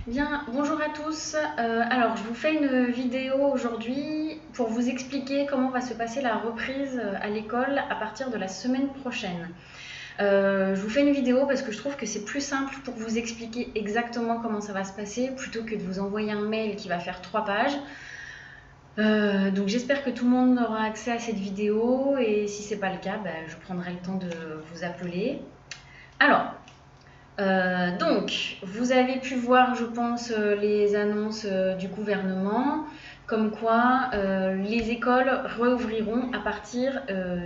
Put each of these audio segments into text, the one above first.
Bien, bonjour à tous. Alors, je vous fais une vidéo aujourd'hui pour vous expliquer comment va se passer la reprise à l'école à partir de la semaine prochaine. Je vous fais une vidéo parce que je trouve que c'est plus simple pour vous expliquer exactement comment ça va se passer plutôt que de vous envoyer un mail qui va faire 3 pages. Donc j'espère que tout le monde aura accès à cette vidéo et si c'est pas le cas, je prendrai le temps de vous appeler. Alors, donc, vous avez pu voir, je pense, les annonces du gouvernement, comme quoi les écoles rouvriront à partir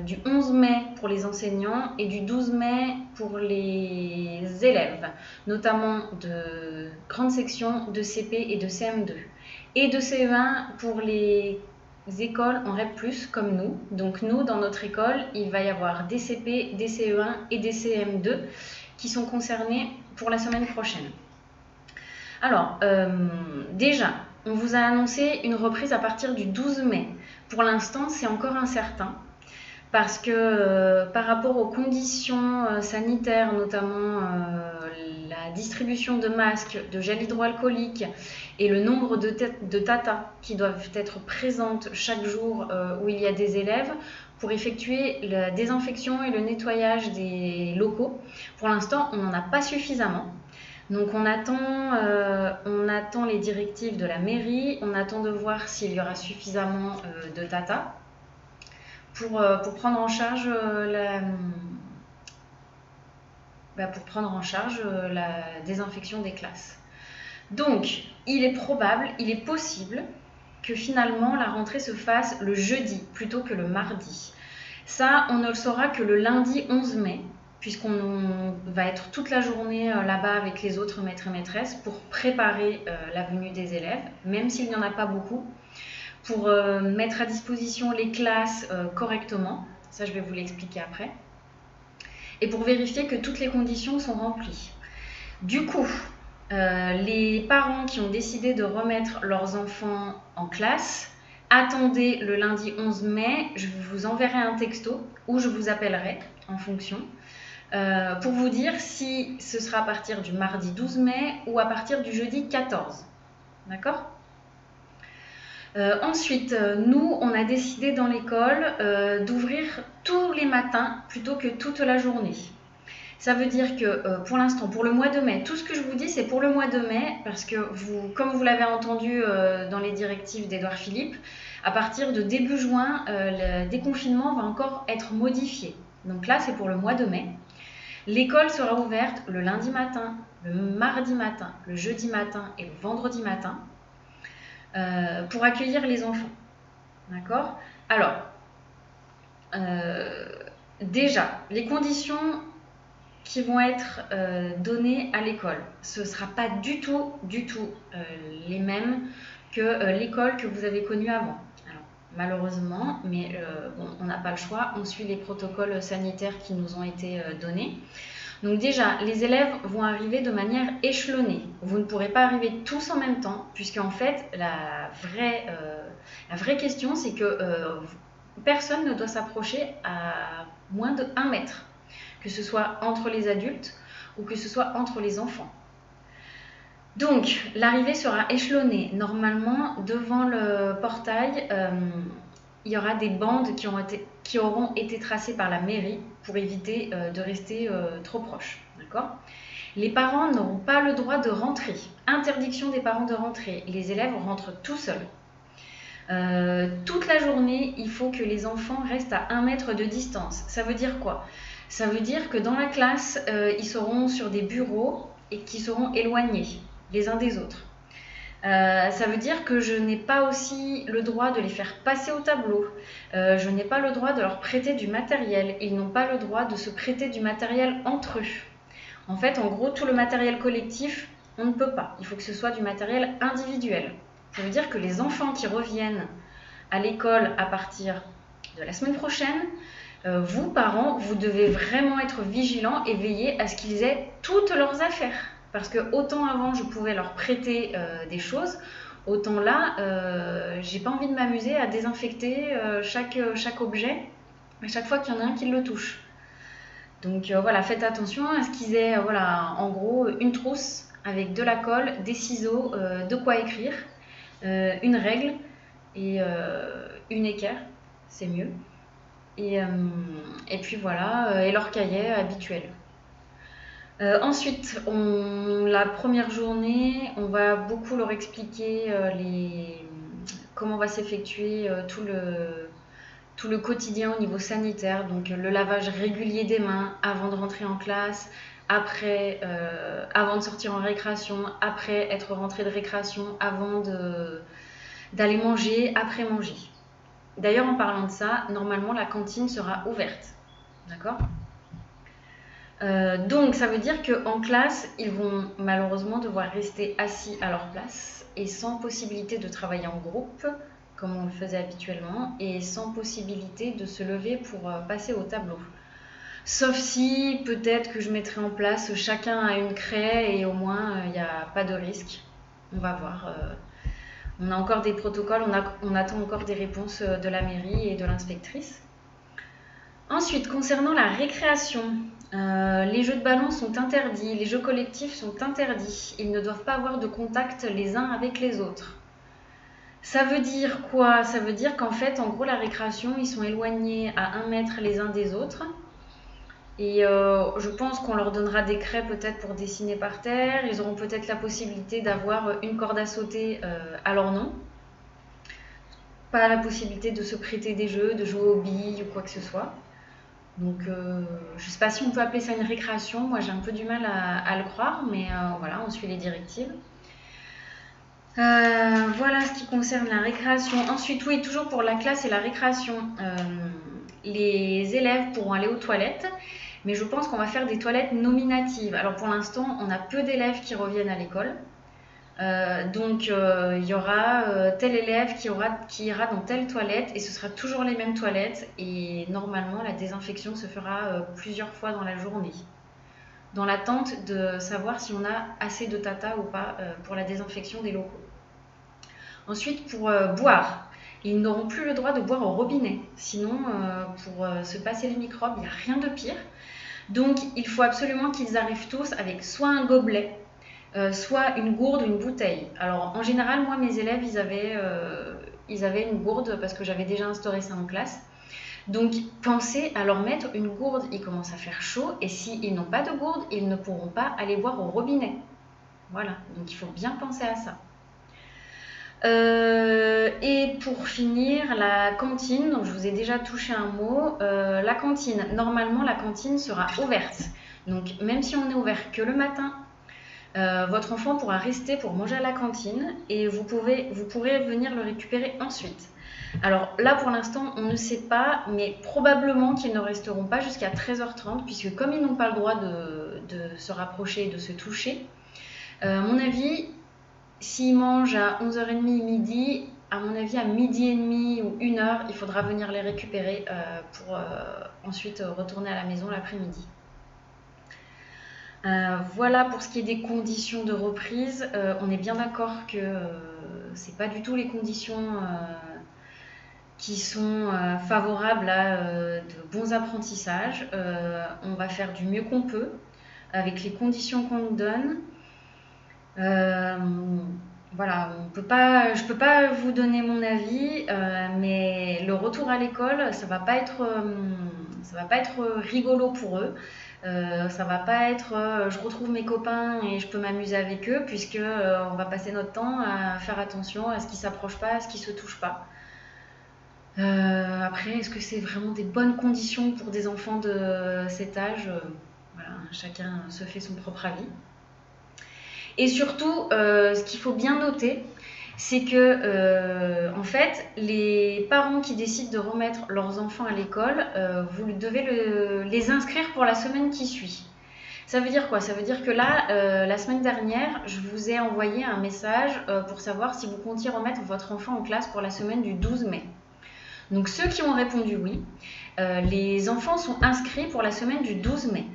du 11 mai pour les enseignants et du 12 mai pour les élèves, notamment de grande section, de CP et de CM2. Et de CE1 pour les écoles en REP+, comme nous. Donc nous, dans notre école, il va y avoir des CP, des CE1 et des CM2 qui sont concernés pour la semaine prochaine. Alors, déjà, on vous a annoncé une reprise à partir du 12 mai. Pour l'instant, c'est encore incertain parce que par rapport aux conditions sanitaires, notamment la distribution de masques, de gel hydroalcoolique et le nombre de tatas qui doivent être présentes chaque jour où il y a des élèves pour effectuer la désinfection et le nettoyage des locaux. Pour l'instant, on n'en a pas suffisamment. Donc on attend les directives de la mairie, on attend de voir s'il y aura suffisamment de tatas pour prendre en charge la désinfection des classes. Donc, il est probable, il est possible que finalement la rentrée se fasse le jeudi plutôt que le mardi. Ça, on ne le saura que le lundi 11 mai, puisqu'on va être toute la journée là-bas avec les autres maîtres et maîtresses pour préparer la venue des élèves, même s'il n'y en a pas beaucoup, pour mettre à disposition les classes correctement. Ça, je vais vous l'expliquer après. Et pour vérifier que toutes les conditions sont remplies. Du coup, les parents qui ont décidé de remettre leurs enfants en classe, attendez le lundi 11 mai, je vous enverrai un texto ou je vous appellerai en fonction pour vous dire si ce sera à partir du mardi 12 mai ou à partir du jeudi 14. D'accord ? Ensuite, nous, on a décidé dans l'école d'ouvrir tous les matins plutôt que toute la journée. Ça veut dire que pour l'instant, pour le mois de mai, tout ce que je vous dis, c'est pour le mois de mai, parce que comme vous l'avez entendu dans les directives d'Édouard Philippe, à partir de début juin, le déconfinement va encore être modifié. Donc là, c'est pour le mois de mai. L'école sera ouverte le lundi matin, le mardi matin, le jeudi matin et le vendredi matin pour accueillir les enfants. D'accord ? Alors, déjà, les conditions qui vont être données à l'école, ce ne sera pas du tout les mêmes que l'école que vous avez connue avant. Alors, malheureusement, mais on n'a pas le choix, on suit les protocoles sanitaires qui nous ont été donnés. Donc déjà, les élèves vont arriver de manière échelonnée. Vous ne pourrez pas arriver tous en même temps, puisque en fait, la vraie question, c'est que personne ne doit s'approcher à moins de 1 mètre, que ce soit entre les adultes ou que ce soit entre les enfants. Donc, l'arrivée sera échelonnée. Normalement, devant le portail, il y aura des bandes qui auront été tracées par la mairie pour éviter de rester trop proches. D'accord ? Les parents n'auront pas le droit de rentrer. Interdiction des parents de rentrer. Les élèves rentrent tout seuls. Toute la journée, il faut que les enfants restent à 1 mètre de distance. Ça veut dire quoi ? Ça veut dire que dans la classe, ils seront sur des bureaux et qui seront éloignés les uns des autres. Ça veut dire que je n'ai pas aussi le droit de les faire passer au tableau. Je n'ai pas le droit de leur prêter du matériel. Ils n'ont pas le droit de se prêter du matériel entre eux. En fait, en gros, tout le matériel collectif, on ne peut pas. Il faut que ce soit du matériel individuel. Ça veut dire que les enfants qui reviennent à l'école à partir de la semaine prochaine, vous, parents, vous devez vraiment être vigilants et veiller à ce qu'ils aient toutes leurs affaires. Parce que autant avant, je pouvais leur prêter des choses, autant là, j'ai pas envie de m'amuser à désinfecter chaque objet à chaque fois qu'il y en a un qui le touche. Donc voilà, faites attention à ce qu'ils aient en gros une trousse avec de la colle, des ciseaux, de quoi écrire, une règle et une équerre, c'est mieux. Et puis voilà, et leur cahier habituel. Ensuite, la première journée, on va beaucoup leur expliquer comment va s'effectuer tout le quotidien au niveau sanitaire, donc le lavage régulier des mains avant de rentrer en classe, après, avant de sortir en récréation, après être rentré de récréation, avant d'aller manger, après manger. D'ailleurs, en parlant de ça, normalement la cantine sera ouverte, d'accord ? Donc ça veut dire qu'en classe, ils vont malheureusement devoir rester assis à leur place et sans possibilité de travailler en groupe, comme on le faisait habituellement, et sans possibilité de se lever pour passer au tableau. Sauf si peut-être que je mettrai en place chacun a une craie et au moins il n'y a pas de risque. On va voir. On a encore des protocoles, on attend encore des réponses de la mairie et de l'inspectrice. Ensuite, concernant la récréation, les jeux de ballon sont interdits, les jeux collectifs sont interdits. Ils ne doivent pas avoir de contact les uns avec les autres. Ça veut dire quoi? Ça veut dire qu'en fait, en gros, la récréation, ils sont éloignés à 1 mètre les uns des autres. Et je pense qu'on leur donnera des craies peut-être pour dessiner par terre. Ils auront peut-être la possibilité d'avoir une corde à sauter à leur nom. Pas la possibilité de se prêter des jeux, de jouer aux billes ou quoi que ce soit. Donc je ne sais pas si on peut appeler ça une récréation. Moi j'ai un peu du mal à le croire, mais voilà, on suit les directives. Voilà ce qui concerne la récréation. Ensuite, oui, toujours pour la classe et la récréation, les élèves pourront aller aux toilettes, mais je pense qu'on va faire des toilettes nominatives. Alors pour l'instant, on a peu d'élèves qui reviennent à l'école. Donc il y aura tel élève qui ira dans telle toilette et ce sera toujours les mêmes toilettes et normalement la désinfection se fera plusieurs fois dans la journée dans l'attente de savoir si on a assez de tata ou pas pour la désinfection des locaux. Ensuite, pour boire, ils n'auront plus le droit de boire au robinet. Sinon, pour se passer les microbes, il n'y a rien de pire. Donc, il faut absolument qu'ils arrivent tous avec soit un gobelet, soit une gourde ou une bouteille. Alors, en général, moi, mes élèves, ils avaient une gourde parce que j'avais déjà instauré ça en classe. Donc, pensez à leur mettre une gourde. Il commence à faire chaud et s'ils n'ont pas de gourde, ils ne pourront pas aller boire au robinet. Voilà, donc il faut bien penser à ça. Et pour finir, la cantine, donc je vous ai déjà touché un mot. La cantine, normalement, la cantine sera ouverte. Donc, même si on est ouvert que le matin, votre enfant pourra rester pour manger à la cantine et vous pourrez venir le récupérer ensuite. Alors là, pour l'instant, on ne sait pas, mais probablement qu'ils ne resteront pas jusqu'à 13h30, puisque comme ils n'ont pas le droit de se rapprocher et de se toucher, à mon avis, s'ils mangent à 11h30 midi, à mon avis, à midi et demi ou 1h, il faudra venir les récupérer pour ensuite retourner à la maison l'après-midi. Voilà pour ce qui est des conditions de reprise. On est bien d'accord que c'est pas du tout les conditions qui sont favorables à de bons apprentissages. On va faire du mieux qu'on peut avec les conditions qu'on nous donne. Voilà, je peux pas vous donner mon avis, mais le retour à l'école, ça va pas être rigolo pour eux. Ça va pas être je retrouve mes copains et je peux m'amuser avec eux, puisque on va passer notre temps à faire attention à ce qu'ils s'approchent pas, à ce qu'ils se touchent pas. Après, est-ce que c'est vraiment des bonnes conditions pour des enfants de cet âge? Voilà, chacun se fait son propre avis. Et surtout, ce qu'il faut bien noter, c'est que en fait, les parents qui décident de remettre leurs enfants à l'école, vous devez les inscrire pour la semaine qui suit. Ça veut dire quoi? Ça veut dire que là, la semaine dernière, je vous ai envoyé un message pour savoir si vous comptiez remettre votre enfant en classe pour la semaine du 12 mai. Donc ceux qui ont répondu oui, les enfants sont inscrits pour la semaine du 12 mai.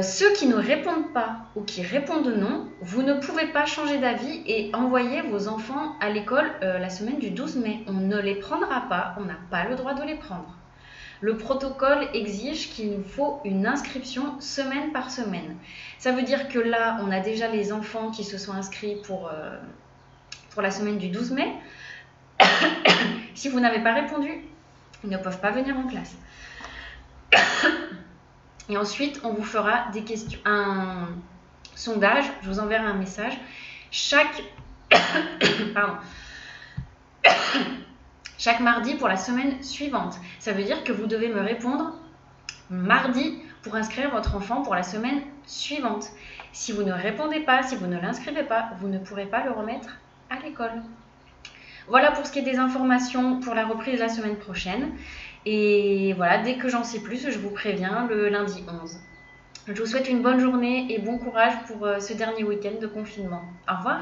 Ceux qui ne répondent pas ou qui répondent non, vous ne pouvez pas changer d'avis et envoyer vos enfants à l'école la semaine du 12 mai. On ne les prendra pas, on n'a pas le droit de les prendre. Le protocole exige qu'il nous faut une inscription semaine par semaine. Ça veut dire que là, on a déjà les enfants qui se sont inscrits pour la semaine du 12 mai. Si vous n'avez pas répondu, ils ne peuvent pas venir en classe. Et ensuite, on vous fera des questions, un sondage, je vous enverrai un message. Chaque mardi pour la semaine suivante. Ça veut dire que vous devez me répondre mardi pour inscrire votre enfant pour la semaine suivante. Si vous ne répondez pas, si vous ne l'inscrivez pas, vous ne pourrez pas le remettre à l'école. Voilà pour ce qui est des informations pour la reprise la semaine prochaine. Et voilà, dès que j'en sais plus, je vous préviens le lundi 11. Je vous souhaite une bonne journée et bon courage pour ce dernier week-end de confinement. Au revoir.